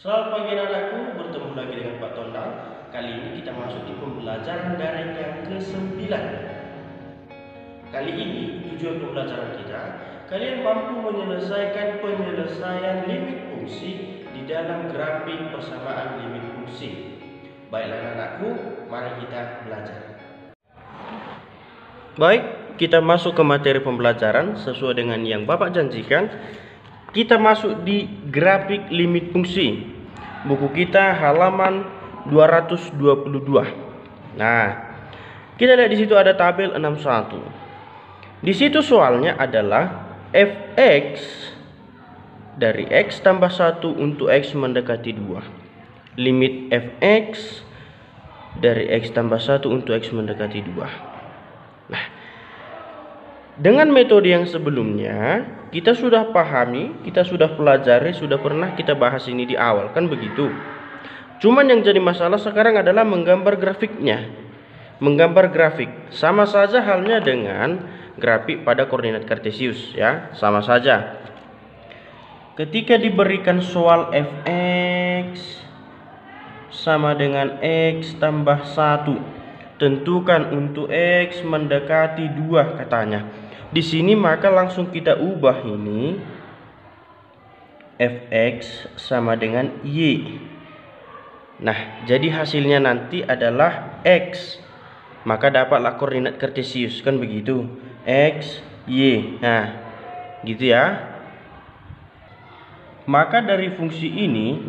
Selamat pagi anak-anakku, bertemu lagi dengan Pak Tondang. Kali ini kita masuk di pembelajaran daring yang ke-9. Kali ini tujuan pembelajaran kita, kalian mampu menyelesaikan penyelesaian limit fungsi di dalam grafik persamaan limit fungsi. Baiklah anak-anakku, mari kita belajar. Baik, kita masuk ke materi pembelajaran sesuai dengan yang Bapak janjikan. Kita masuk di grafik limit fungsi. Buku kita halaman 222. Nah, kita lihat di situ ada tabel 61. Di situ soalnya adalah fx dari x tambah 1 untuk x mendekati 2. Limit fx dari x tambah 1 untuk x mendekati 2. Nah, dengan metode yang sebelumnya kita sudah pahami, kita sudah pelajari, sudah pernah kita bahas ini di awal, kan begitu. Cuman yang jadi masalah sekarang adalah menggambar grafiknya. Menggambar grafik sama saja halnya dengan grafik pada koordinat kartesius ya, sama saja. Ketika diberikan soal fx sama dengan x tambah 1, tentukan untuk x mendekati 2 katanya. Di sini maka langsung kita ubah ini fx sama dengan y. Nah, jadi hasilnya nanti adalah x. Maka dapatlah koordinat kartesius, kan begitu. X, y. Nah, gitu ya. Maka dari fungsi ini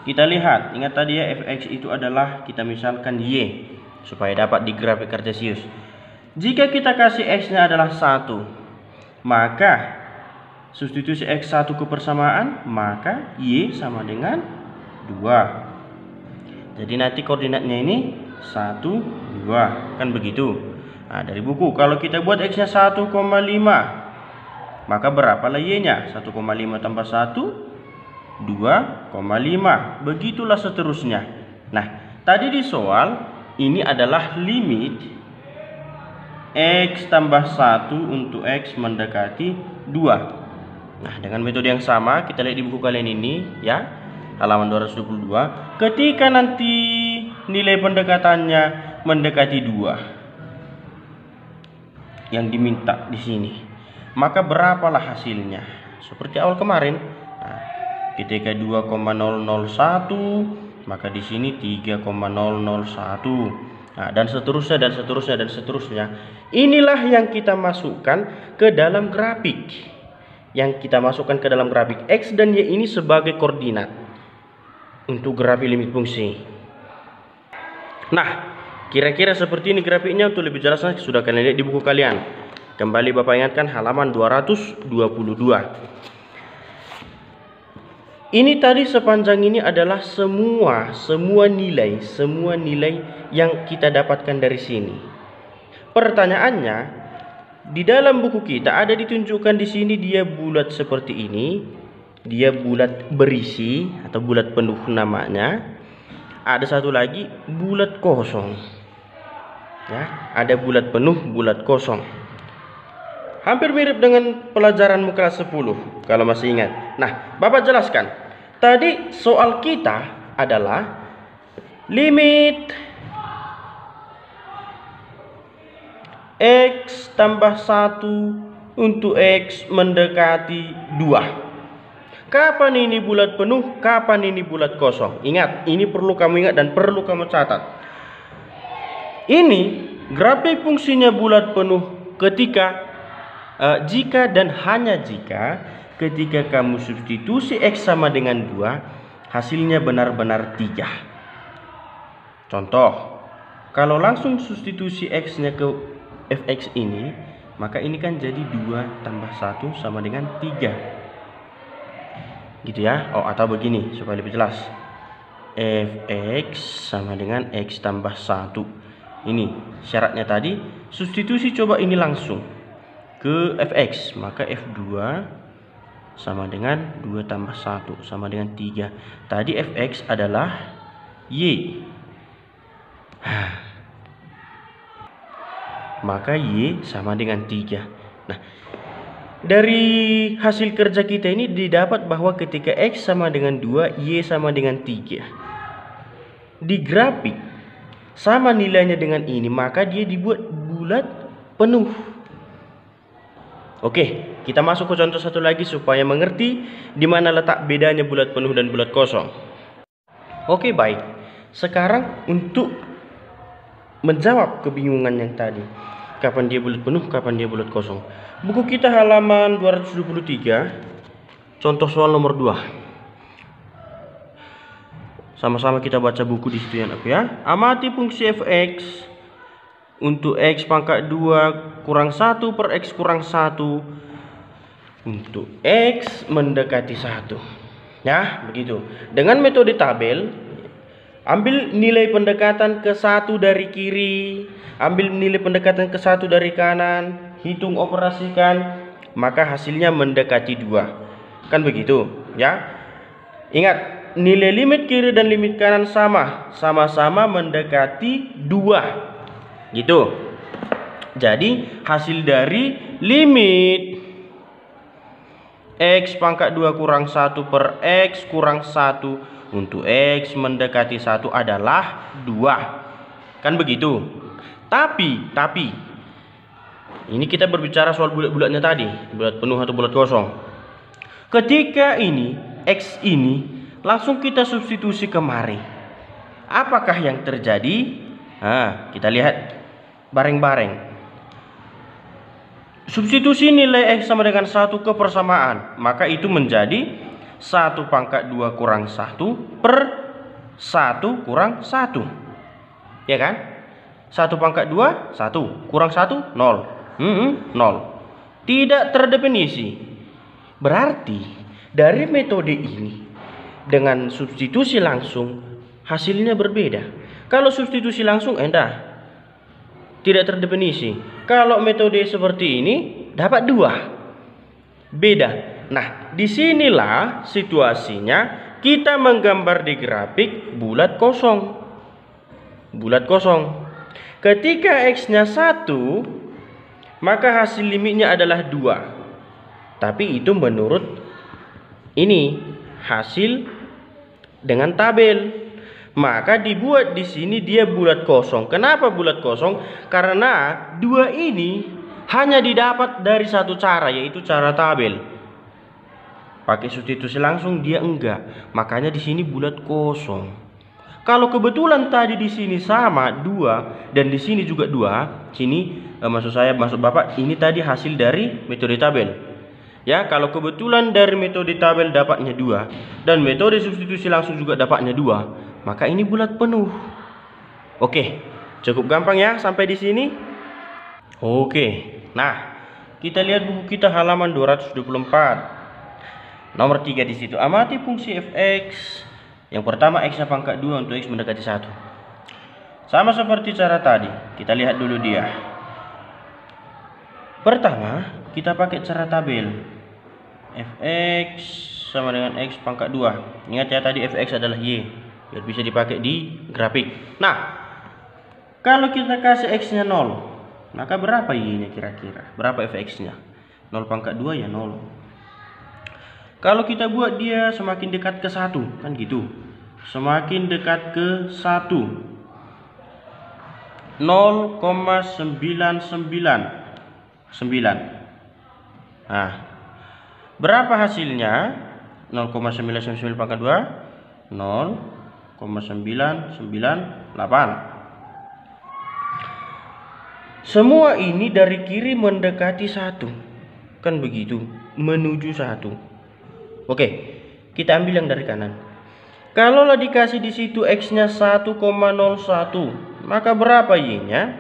kita lihat, ingat tadi ya, fx itu adalah kita misalkan y supaya dapat di grafik kartesius. Jika kita kasih x-nya adalah 1, maka substitusi x1 ke persamaan, maka y sama dengan 2. Jadi nanti koordinatnya ini 1, 2, kan begitu. Nah, dari buku kalau kita buat x-nya 1,5, maka berapalah y-nya? 1,5 tambah 1, 2,5. Begitulah seterusnya. Nah, tadi di soal ini adalah limit x tambah 1 untuk x mendekati 2. Nah, dengan metode yang sama kita lihat di buku kalian ini ya, halaman 222. Ketika nanti nilai pendekatannya mendekati 2 yang diminta di sini, maka berapalah hasilnya? Seperti awal kemarin. Nah, ketika 2,001, maka di sini 3,001. Nah, dan seterusnya dan seterusnya dan seterusnya. Inilah yang kita masukkan ke dalam grafik. Yang kita masukkan ke dalam grafik x dan y ini sebagai koordinat untuk grafik limit fungsi. Nah, kira-kira seperti ini grafiknya. Untuk lebih jelasnya sudah kalian lihat di buku kalian. Kembali Bapak ingatkan halaman 222. Ini tadi sepanjang ini adalah semua nilai yang kita dapatkan dari sini. Pertanyaannya, di dalam buku kita ada ditunjukkan di sini dia bulat seperti ini. Dia bulat berisi atau bulat penuh namanya. Ada satu lagi bulat kosong. Ya, ada bulat penuh, bulat kosong. Hampir mirip dengan pelajaranmu kelas 10 kalau masih ingat. Nah, Bapak jelaskan. Tadi soal kita adalah limit x tambah 1 untuk x mendekati 2. Kapan ini bulat penuh, kapan ini bulat kosong? Ingat, ini perlu kamu ingat dan perlu kamu catat. Ini grafik fungsinya bulat penuh ketika jika dan hanya jika ketika kamu substitusi x sama dengan 2, hasilnya benar-benar 3. Contoh, kalau langsung substitusi x-nya ke fx ini, maka ini kan jadi 2 tambah 1 sama dengan 3. Gitu ya. Oh, atau begini supaya lebih jelas. Fx sama dengan x tambah 1. Ini syaratnya tadi. Substitusi coba ini langsung ke fx, maka f2 sama dengan 2 tambah 1 sama dengan 3. Tadi fx adalah y. Maka y sama dengan 3. Nah, Dari hasil kerja kita ini didapat bahwa ketika X sama dengan 2, Y sama dengan 3. Di grafik sama nilainya dengan ini, maka dia dibuat bulat penuh. Oke, kita masuk ke contoh satu lagi supaya mengerti di mana letak bedanya bulat penuh dan bulat kosong. Oke, baik. Sekarang untuk menjawab kebingungan yang tadi, kapan dia bulat penuh, kapan dia bulat kosong. Buku kita halaman 223, contoh soal nomor 2. Sama-sama kita baca buku di situ ya, ya. Amati fungsi fx untuk x pangkat 2 kurang 1 per x kurang 1 untuk x mendekati 1. Ya, begitu. Dengan metode tabel, ambil nilai pendekatan ke 1 dari kiri, ambil nilai pendekatan ke 1 dari kanan, hitung operasikan, maka hasilnya mendekati 2. Kan begitu, ya. Ingat, nilai limit kiri dan limit kanan sama-sama mendekati 2. Gitu. Jadi hasil dari limit x pangkat 2 kurang 1 per x kurang 1 untuk x mendekati 1 adalah 2. Kan begitu. Tapi ini kita berbicara soal bulat-bulatnya tadi, bulat penuh atau bulat kosong. Ketika ini x ini langsung kita substitusi kemari, apakah yang terjadi? Nah, kita lihat bareng-bareng. Substitusi nilai x sama dengan 1 ke persamaan, maka itu menjadi 1 pangkat 2 kurang 1 per 1 kurang 1. Ya kan? 1 pangkat 2, 1 kurang 1, 0. 0. Tidak terdefinisi. Berarti dari metode ini dengan substitusi langsung hasilnya berbeda. Kalau substitusi langsung tidak terdefinisi. Kalau metode seperti ini dapat 2. Beda. Nah, disinilah situasinya kita menggambar di grafik bulat kosong. Bulat kosong. Ketika x-nya 1, maka hasil limitnya adalah 2. Tapi itu menurut ini hasil dengan tabel. Maka dibuat di sini dia bulat kosong. Kenapa bulat kosong? Karena 2 ini hanya didapat dari satu cara, yaitu cara tabel. Pakai substitusi langsung dia enggak. Makanya di sini bulat kosong. Kalau kebetulan tadi di sini sama 2 dan di sini juga 2, sini maksud Bapak ini tadi hasil dari metode tabel. Ya, kalau kebetulan dari metode tabel dapatnya 2 dan metode substitusi langsung juga dapatnya 2, maka ini bulat penuh. Oke, cukup gampang ya sampai di sini. Oke, nah kita lihat buku kita halaman 224. Nomor 3 di situ. Amati fungsi fx. Yang pertama x-nya pangkat 2 untuk x mendekati 1. Sama seperti cara tadi. Kita lihat dulu dia. Pertama, kita pakai cara tabel. Fx sama dengan x pangkat 2. Ingat ya, tadi fx adalah y, biar bisa dipakai di grafik. Nah, kalau kita kasih x-nya 0, maka berapa y-nya kira-kira? Berapa fx-nya? 0 pangkat 2 ya 0. Kalau kita buat dia semakin dekat ke 1, kan gitu. Semakin dekat ke 1, 0,999. Nah, berapa hasilnya? 0,999 pangkat 2, 0,998. Semua ini dari kiri mendekati 1, kan begitu, menuju 1. Oke, kita ambil yang dari kanan. Kalau dikasih di situ x-nya 1,01, maka berapa y-nya?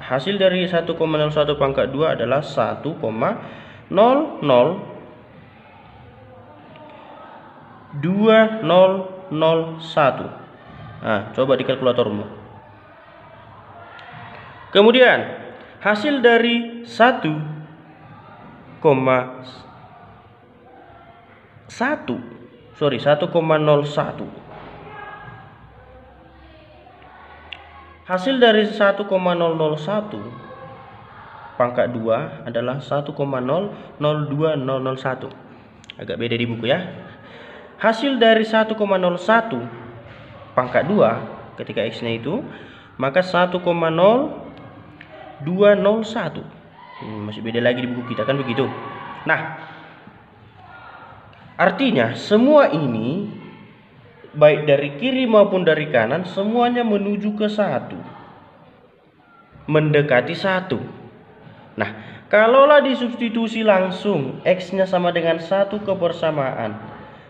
Hasil dari 1,01 pangkat 2 adalah 1,002001. Nah, coba di kalkulatormu. Kemudian hasil dari 1,01 hasil dari 1,001 pangkat 2 adalah 1,002001. Agak beda di buku ya. Hasil dari 1,01 pangkat 2 ketika X-nya itu, maka 1,0201. Masih beda lagi di buku kita kan begitu. Nah, artinya semua ini baik dari kiri maupun dari kanan semuanya menuju ke 1, mendekati 1. Nah, kalaulah disubstitusi langsung X-nya sama dengan 1 kebersamaan,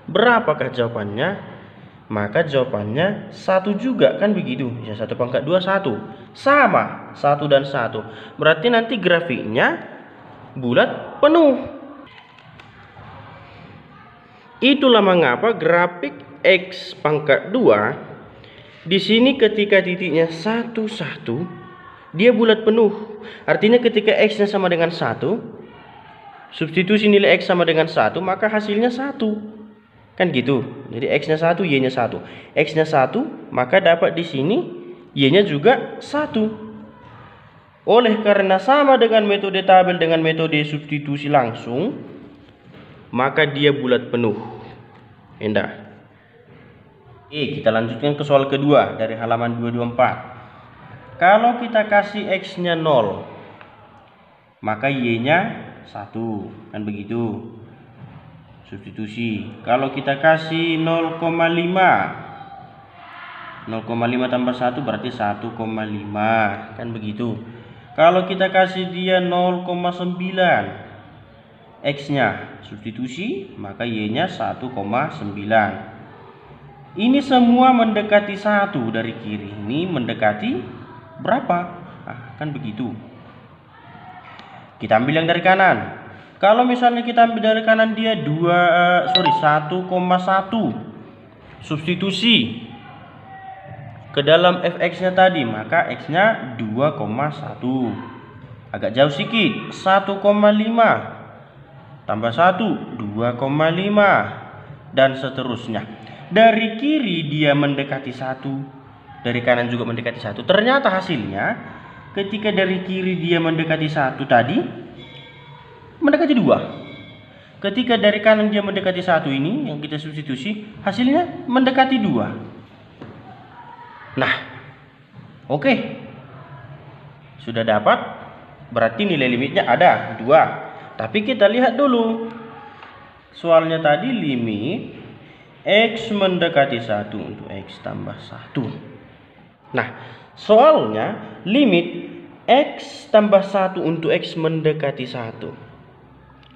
berapakah jawabannya? Maka jawabannya 1 juga kan begitu. Ya, 1 pangkat 2 1. Sama 1 dan 1. Berarti nanti grafiknya bulat penuh. Itulah mengapa grafik X pangkat 2 di sini ketika titiknya 1 1 dia bulat penuh. Artinya ketika X-nya sama dengan 1, substitusi nilai X sama dengan 1, maka hasilnya 1. Kan gitu. Jadi X-nya 1, Y-nya 1. X-nya 1, maka dapat di sini Y-nya juga 1. Oleh karena sama dengan metode tabel dengan metode substitusi langsung, maka dia bulat penuh. Indah. Kita lanjutkan ke soal kedua dari halaman 224. Kalau kita kasih X-nya 0, maka Y-nya 1. Kan begitu. Substitusi. Kalau kita kasih 0,5 tambah 1 berarti 1,5. Kan begitu. Kalau kita kasih dia 0,9 X-nya, substitusi, maka Y-nya 1,9. Ini semua mendekati 1 dari kiri. Ini mendekati berapa? Nah, kan begitu. Kita ambil yang dari kanan. Kalau misalnya kita ambil dari kanan dia 1,1. Substitusi ke dalam fx-nya tadi, maka x-nya 2,1. Agak jauh sedikit. 1,5 tambah 1 2,5 dan seterusnya. Dari kiri dia mendekati 1, dari kanan juga mendekati 1. Ternyata hasilnya ketika dari kiri dia mendekati 1 tadi mendekati 2. Ketika dari kanan dia mendekati 1 ini yang kita substitusi, hasilnya mendekati 2. Nah, oke. Sudah dapat, berarti nilai limitnya ada 2. Tapi kita lihat dulu. Soalnya tadi limit X mendekati 1 untuk X tambah 1. Nah, soalnya limit X tambah 1 untuk X mendekati 1.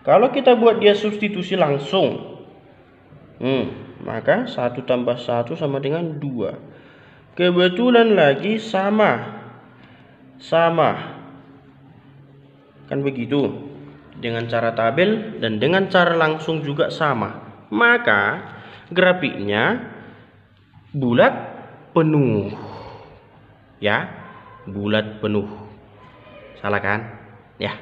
Kalau kita buat dia substitusi langsung, maka 1 tambah 1 sama dengan 2. Kebetulan lagi sama. Kan begitu. Dengan cara tabel dan dengan cara langsung juga sama. Maka grafiknya bulat penuh. Ya, bulat penuh. Salah kan? Ya.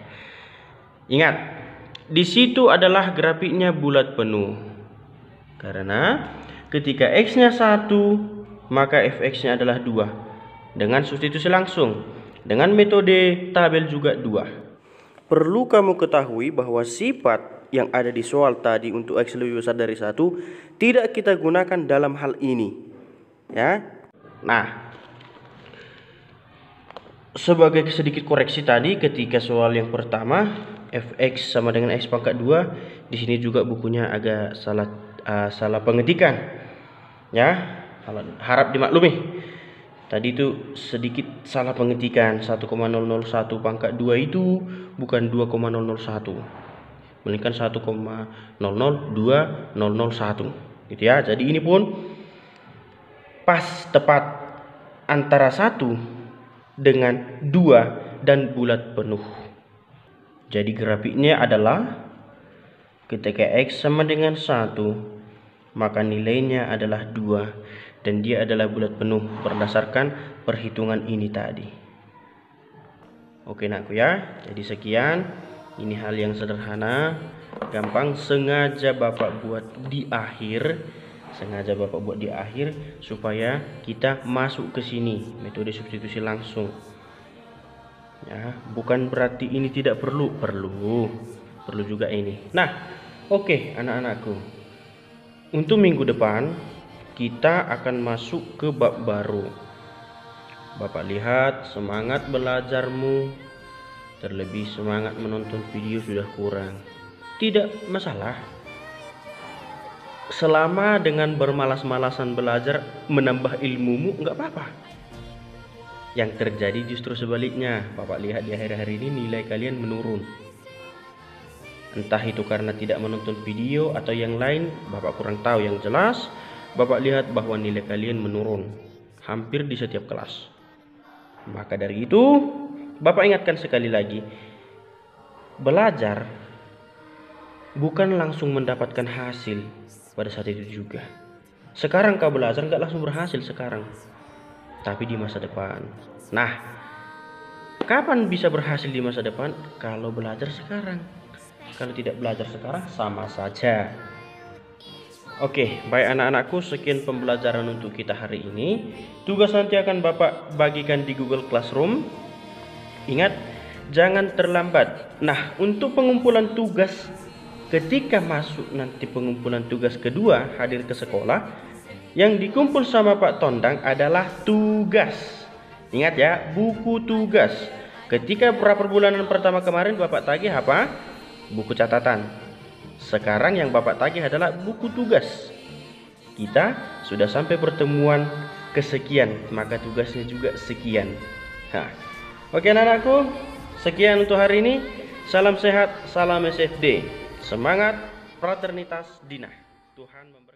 Ingat, di situ adalah grafiknya bulat penuh. Karena ketika X-nya 1, maka fx-nya adalah 2. Dengan substitusi langsung. Dengan metode tabel juga 2. Perlu kamu ketahui bahwa sifat yang ada di soal tadi untuk X lebih besar dari 1 tidak kita gunakan dalam hal ini. Ya. Nah, sebagai sedikit koreksi tadi ketika soal yang pertama fx sama dengan x pangkat 2, di sini juga bukunya agak salah pengetikan. Ya, harap dimaklumi. Tadi itu sedikit salah pengetikan. 1,001 pangkat 2 itu bukan 2,001. Melainkan 1,002001 gitu ya. Jadi ini pun pas tepat antara 1 dengan 2 dan bulat penuh. Jadi grafiknya adalah ketika X sama dengan 1, maka nilainya adalah 2 dan dia adalah bulat penuh berdasarkan perhitungan ini tadi. Oke nakku ya. Jadi sekian, ini hal yang sederhana, gampang, sengaja Bapak buat di akhir. Supaya kita masuk ke sini metode substitusi langsung. Ya, bukan berarti ini tidak perlu juga ini. Nah, oke, anak-anakku, untuk minggu depan kita akan masuk ke bab baru. Bapak lihat semangat belajarmu, terlebih semangat menonton video sudah kurang. Tidak masalah, selama dengan bermalas-malasan belajar menambah ilmumu nggak apa-apa. Yang terjadi justru sebaliknya. Bapak lihat di akhir-akhir ini nilai kalian menurun. Entah itu karena tidak menonton video atau yang lain, Bapak kurang tahu. Yang jelas, Bapak lihat bahwa nilai kalian menurun hampir di setiap kelas. Maka dari itu, Bapak ingatkan sekali lagi, belajar bukan langsung mendapatkan hasil pada saat itu juga. Sekarang kau belajar nggak langsung berhasil sekarang, tapi di masa depan. Nah, kapan bisa berhasil di masa depan? Kalau belajar sekarang. Kalau tidak belajar sekarang sama saja. Oke, baik anak-anakku, sekian pembelajaran untuk kita hari ini. Tugas nanti akan Bapak bagikan di Google Classroom. Ingat, jangan terlambat. Nah, untuk pengumpulan tugas, ketika masuk nanti pengumpulan tugas kedua hadir ke sekolah, yang dikumpul sama Pak Tondang adalah tugas. Ingat ya, buku tugas. Ketika perbulan pertama kemarin Bapak tagih apa? Buku catatan. Sekarang yang Bapak tagih adalah buku tugas. Kita sudah sampai pertemuan kesekian, maka tugasnya juga sekian. Nah, oke anak-anakku, sekian untuk hari ini. Salam sehat, salam SFD. Semangat, fraternitas Dinah. Tuhan memberkati.